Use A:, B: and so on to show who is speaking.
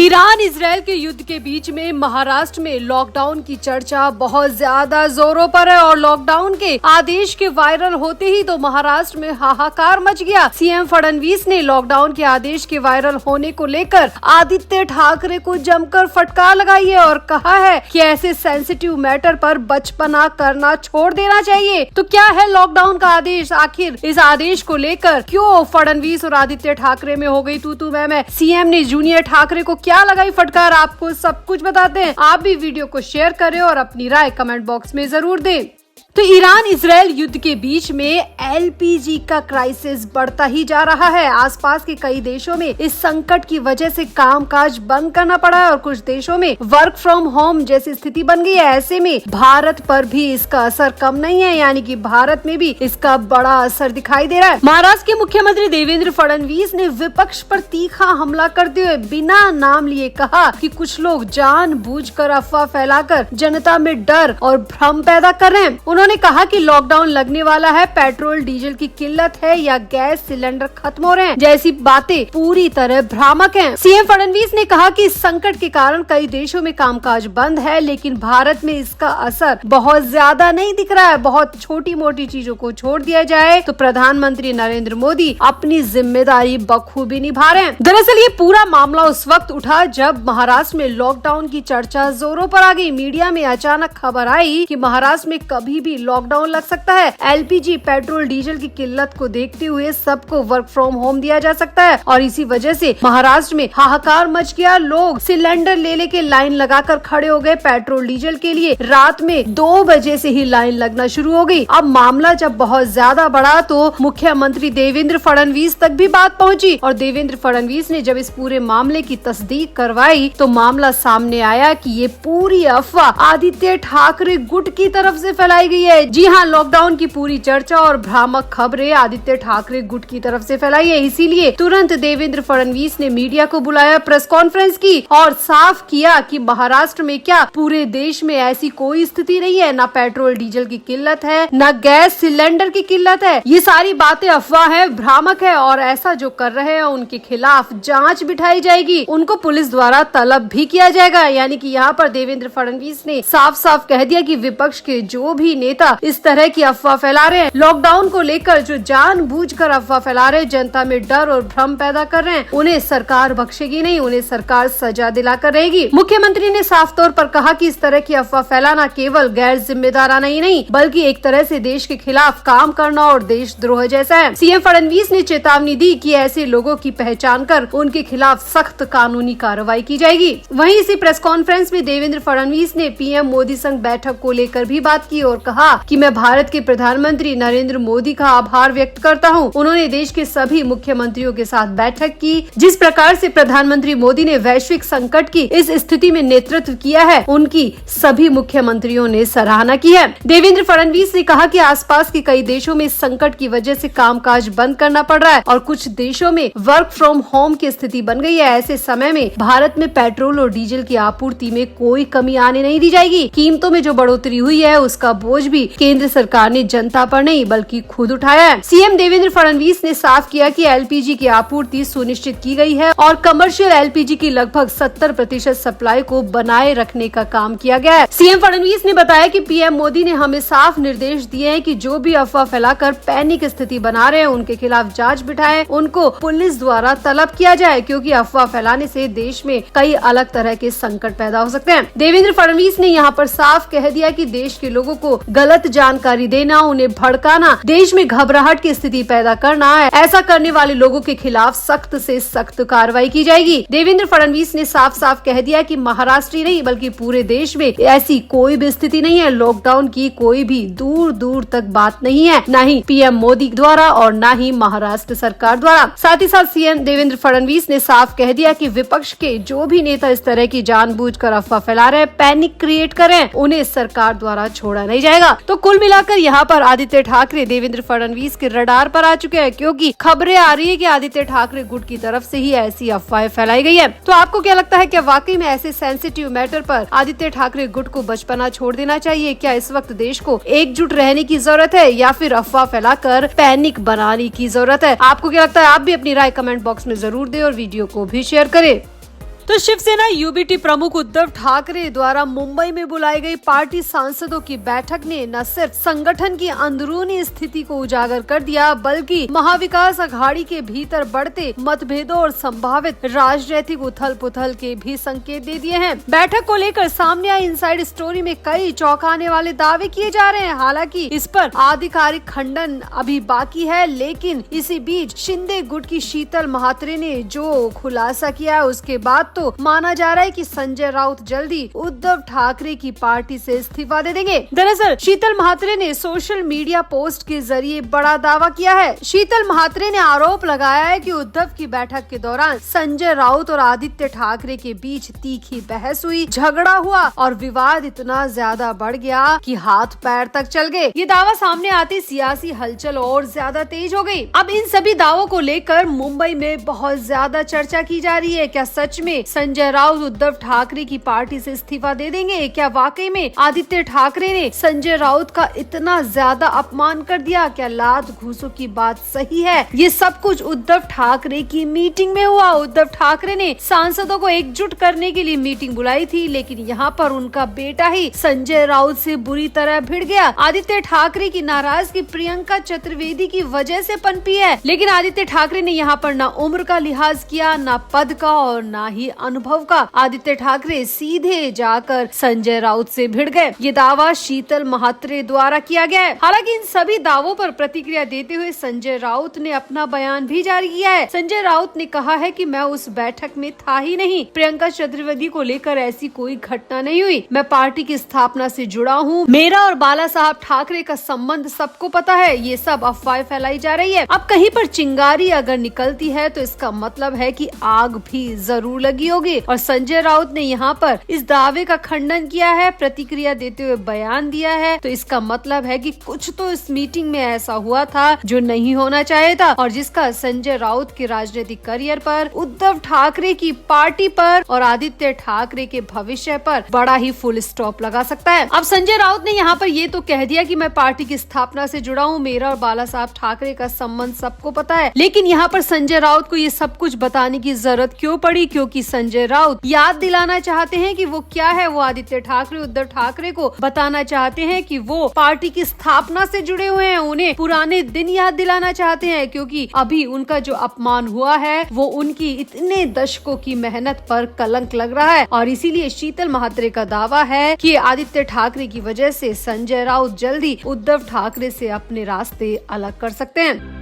A: Iran Israel के युद्ध के बीच में महाराष्ट्र में लॉकडाउन की चर्चा बहुत ज्यादा जोरों पर है और लॉकडाउन के आदेश के वायरल होते ही तो महाराष्ट्र में हाहाकार मच गया। सीएम फडणवीस ने लॉकडाउन के आदेश के वायरल होने को लेकर आदित्य ठाकरे को जमकर फटकार लगाई है और कहा है कि ऐसे सेंसिटिव मैटर पर बचपना करना छोड़ देना चाहिए। तो क्या है लॉकडाउन का आदेश? आखिर इस आदेश को लेकर क्यों फडणवीस और आदित्य ठाकरे में हो गई तू मैं? सीएम ने जूनियर ठाकरे को क्या लगाई फटकार, आपको सब कुछ बताते हैं। आप भी वीडियो को शेयर करें और अपनी राय कमेंट बॉक्स में जरूर दें। तो ईरान इजरायल युद्ध के बीच में एलपीजी का क्राइसिस बढ़ता ही जा रहा है। आसपास के कई देशों में इस संकट की वजह से कामकाज बंद करना पड़ा है और कुछ देशों में वर्क फ्रॉम होम जैसी स्थिति बन गई है। ऐसे में भारत पर भी इसका असर कम नहीं है, यानी कि भारत में भी इसका बड़ा असर दिखाई दे रहा है। महाराष्ट्र के मुख्यमंत्री देवेंद्र फडणवीस ने विपक्ष पर तीखा हमला करते हुए बिना नाम लिए कहा कि कुछ लोग जानबूझकर अफवाह फैलाकर जनता में डर और भ्रम पैदा कर रहे हैं। उन्होंने कहा कि लॉकडाउन लगने वाला है, पेट्रोल डीजल की किल्लत है या गैस सिलेंडर खत्म हो रहे हैं जैसी बातें पूरी तरह भ्रामक हैं। सीएम फडणवीस ने कहा कि इस संकट के कारण कई देशों में कामकाज बंद है, लेकिन भारत में इसका असर बहुत ज्यादा नहीं दिख रहा है। बहुत छोटी मोटी चीजों को छोड़ दिया जाए तो प्रधानमंत्री नरेंद्र मोदी अपनी जिम्मेदारी बखूबी निभा रहे हैं। दरअसल ये पूरा मामला उस वक्त उठा जब महाराष्ट्र में लॉकडाउन की चर्चा जोरों पर आ गई। मीडिया में अचानक खबर आई कि महाराष्ट्र में कभी भी लॉकडाउन लग सकता है। एलपीजी पेट्रोल डीजल की किल्लत को देखते हुए सबको वर्क फ्रॉम होम दिया जा सकता है और इसी वजह से महाराष्ट्र में हाहाकार मच गया। लोग सिलेंडर ले के लाइन लगाकर खड़े हो गए पेट्रोल डीजल के लिए। रात में 2 बजे से ही लाइन लगना शुरू हो गई। अब मामला जब बहुत ज्यादा बढ़ा तो मुख्यमंत्री देवेंद्र फडणवीस तक भी बात पहुंची और देवेंद्र फडणवीस ने जब इस पूरे मामले की तस्दीक करवाई तो मामला सामने आया कि ये पूरी अफवाह आदित्य ठाकरे गुट की तरफ से फैलाई गई है। जी हाँ, लॉकडाउन की पूरी चर्चा और भ्रामक खबरें आदित्य ठाकरे गुट की तरफ से फैलाई है। इसीलिए तुरंत देवेंद्र फडणवीस ने मीडिया को बुलाया, प्रेस कॉन्फ्रेंस की और साफ किया कि महाराष्ट्र में क्या पूरे देश में ऐसी कोई स्थिति नहीं है। न पेट्रोल डीजल की किल्लत है, न गैस सिलेंडर की किल्लत है। ये सारी बातें अफवाह है, भ्रामक है और ऐसा जो कर रहे हैं उनके खिलाफ जांच बिठाई जाएगी, उनको पुलिस द्वारा तलब भी किया जाएगा। यानी कि यहाँ पर देवेंद्र फडणवीस ने साफ साफ कह दिया कि विपक्ष के जो भी नेता इस तरह की अफवाह फैला रहे हैं, लॉकडाउन को लेकर जो जानबूझकर अफवाह फैला रहे हैं, जनता में डर और भ्रम पैदा कर रहे हैं, उन्हें सरकार बख्शेगी नहीं, उन्हें सरकार सजा दिलाकर रहेगी। मुख्यमंत्री ने साफ तौर पर कहा कि इस तरह की अफवाह फैलाना केवल गैर जिम्मेदाराना ही नहीं बल्कि एक तरह से देश के खिलाफ काम करना और देशद्रोह जैसा है। सीएम फडणवीस ने चेतावनी दी कि ऐसे लोगों की पहचान कर उनके खिलाफ सख्त कानूनी कार्रवाई की जाएगी। वहीं इसी प्रेस कॉन्फ्रेंस में देवेंद्र फडणवीस ने पीएम मोदी संग बैठक को लेकर भी बात की और कहा कि मैं भारत के प्रधानमंत्री नरेंद्र मोदी का आभार व्यक्त करता हूं। उन्होंने देश के सभी मुख्यमंत्रियों के साथ बैठक की। जिस प्रकार से प्रधानमंत्री मोदी ने वैश्विक संकट की इस स्थिति में नेतृत्व किया है, उनकी सभी मुख्यमंत्रियों ने सराहना की है। देवेंद्र फडणवीस ने कहा कि आसपास के कई देशों में इस संकट की वजह से कामकाज बंद करना पड़ रहा है और कुछ देशों में वर्क फ्रॉम होम की स्थिति बन गई है। ऐसे समय में भारत में पेट्रोल और डीजल की आपूर्ति में कोई कमी आने नहीं दी जाएगी। कीमतों में जो बढ़ोतरी हुई है उसका बोझ भी केंद्र सरकार ने जनता पर नहीं बल्कि खुद उठाया है। सीएम देवेंद्र फडणवीस ने साफ किया कि एलपीजी की आपूर्ति सुनिश्चित की गई है और कमर्शियल एलपीजी की लगभग 70% सप्लाई को बनाए रखने का काम किया गया है। सीएम फडणवीस ने बताया कि पीएम मोदी ने हमें साफ निर्देश दिए हैं कि जो भी अफवाह फैलाकर पैनिक स्थिति बना रहे हैं उनके खिलाफ जांच बिठाएं, उनको पुलिस द्वारा तलब किया जाए, क्योंकि अफवाह फैलाने से देश में कई अलग तरह के संकट पैदा हो सकते हैं। देवेंद्र फडणवीस ने यहाँ पर साफ कह दिया कि देश के लोगों को गलत जानकारी देना, उन्हें भड़काना, देश में घबराहट की स्थिति पैदा करना है, ऐसा करने वाले लोगों के खिलाफ सख्त से सख्त कार्रवाई की जाएगी। देवेंद्र फडणवीस ने साफ साफ कह दिया कि महाराष्ट्र ही नहीं बल्कि पूरे देश में ऐसी कोई भी स्थिति नहीं है। लॉकडाउन की कोई भी दूर दूर तक बात नहीं है, न ही पीएम मोदी द्वारा और न ही महाराष्ट्र सरकार द्वारा। साथ ही साथ सीएम देवेंद्र फडणवीस ने साफ कह दिया कि विपक्ष के जो भी नेता इस तरह की जानबूझकर अफवाह फैला रहे हैं, पैनिक क्रिएट कर रहे हैं, उन्हें सरकार द्वारा छोड़ा नहीं जाएगा। तो कुल मिलाकर यहाँ पर आदित्य ठाकरे देवेंद्र फडणवीस के रडार पर आ चुके हैं, क्योंकि खबरें आ रही है कि आदित्य ठाकरे गुट की तरफ से ही ऐसी अफवाहें फैलाई गई है। तो आपको क्या लगता है, क्या वाकई में ऐसे सेंसिटिव मैटर पर आदित्य ठाकरे गुट को बचपना छोड़ देना चाहिए? क्या इस वक्त देश को एकजुट रहने की जरूरत है या फिर अफवाह फैलाकर पैनिक बनाने की जरूरत है? आपको क्या लगता है? आप भी अपनी राय कमेंट बॉक्स में जरूर दें और वीडियो को भी शेयर करें। तो शिवसेना यूबीटी प्रमुख उद्धव ठाकरे द्वारा मुंबई में बुलाई गई पार्टी सांसदों की बैठक ने न सिर्फ संगठन की अंदरूनी स्थिति को उजागर कर दिया, बल्कि महाविकास अघाड़ी के भीतर बढ़ते मतभेदों और संभावित राजनीतिक उथल पुथल के भी संकेत दे दिए हैं। बैठक को लेकर सामने आई इनसाइड स्टोरी में कई चौंकाने वाले दावे किए जा रहे हैं। हालांकि इस पर आधिकारिक खंडन अभी बाकी है, लेकिन इसी बीच शिंदे गुट की शीतल म्हात्रे ने जो खुलासा किया उसके बाद तो माना जा रहा है कि संजय राउत जल्दी उद्धव ठाकरे की पार्टी से इस्तीफा दे देंगे। दरअसल शीतल म्हात्रे ने सोशल मीडिया पोस्ट के जरिए बड़ा दावा किया है। शीतल म्हात्रे ने आरोप लगाया है कि उद्धव की बैठक के दौरान संजय राउत और आदित्य ठाकरे के बीच तीखी बहस हुई, झगड़ा हुआ और विवाद इतना ज्यादा बढ़ गया कि हाथ पैर तक चल गए। ये दावा सामने आते सियासी हलचल और ज्यादा तेज हो गई। अब इन सभी दावों को लेकर मुंबई में बहुत ज्यादा चर्चा की जा रही है। क्या सच में संजय राउत उद्धव ठाकरे की पार्टी से इस्तीफा दे देंगे? क्या वाकई में आदित्य ठाकरे ने संजय राउत का इतना ज्यादा अपमान कर दिया? क्या लात घूसों की बात सही है? ये सब कुछ उद्धव ठाकरे की मीटिंग में हुआ। उद्धव ठाकरे ने सांसदों को एकजुट करने के लिए मीटिंग बुलाई थी, लेकिन यहाँ पर उनका बेटा ही संजय राउत से बुरी तरह भिड़ गया। आदित्य ठाकरे की नाराजगी प्रियंका चतुर्वेदी की वजह से पनपी है, लेकिन आदित्य ठाकरे ने यहाँ पर न उम्र का लिहाज किया, न पद का और न ही अनुभव का। आदित्य ठाकरे सीधे जाकर संजय राउत से भिड़ गए। ये दावा शीतल म्हात्रे द्वारा किया गया है। हालांकि इन सभी दावों पर प्रतिक्रिया देते हुए संजय राउत ने अपना बयान भी जारी किया है। संजय राउत ने कहा है कि मैं उस बैठक में था ही नहीं। प्रियंका चतुर्वेदी को लेकर ऐसी कोई घटना नहीं हुई। मैं पार्टी की स्थापना से जुड़ा हूँ। मेरा और बाला साहब ठाकरे का संबंध सबको पता है। ये सब अफवाह फैलाई जा रही है। अब कहीं पर चिंगारी अगर निकलती है तो इसका मतलब है कि आग भी जरूर लगी होगी। और संजय राउत ने यहाँ पर इस दावे का खंडन किया है, प्रतिक्रिया देते हुए बयान दिया है। तो इसका मतलब है कि कुछ तो इस मीटिंग में ऐसा हुआ था जो नहीं होना चाहिए था और जिसका संजय राउत के राजनीतिक करियर पर, उद्धव ठाकरे की पार्टी पर और आदित्य ठाकरे के भविष्य पर बड़ा ही फुल स्टॉप लगा सकता है। अब संजय राउत ने यहाँ पर ये तो कह दिया कि मैं पार्टी की स्थापना से जुड़ा हूँ, मेरा और बाला साहब ठाकरे का संबंध सबको पता है। लेकिन यहाँ पर संजय राउत को ये सब कुछ बताने की जरूरत क्यों पड़ी? क्योंकि संजय राउत याद दिलाना चाहते हैं कि वो क्या है। वो आदित्य ठाकरे, उद्धव ठाकरे को बताना चाहते हैं कि वो पार्टी की स्थापना से जुड़े हुए हैं। उन्हें पुराने दिन याद दिलाना चाहते हैं, क्योंकि अभी उनका जो अपमान हुआ है वो उनकी इतने दशकों की मेहनत पर कलंक लग रहा है। और इसीलिए शीतल म्हात्रे का दावा है कि आदित्य ठाकरे की वजह से संजय राउत जल्दी उद्धव ठाकरे से अपने रास्ते अलग कर सकते हैं।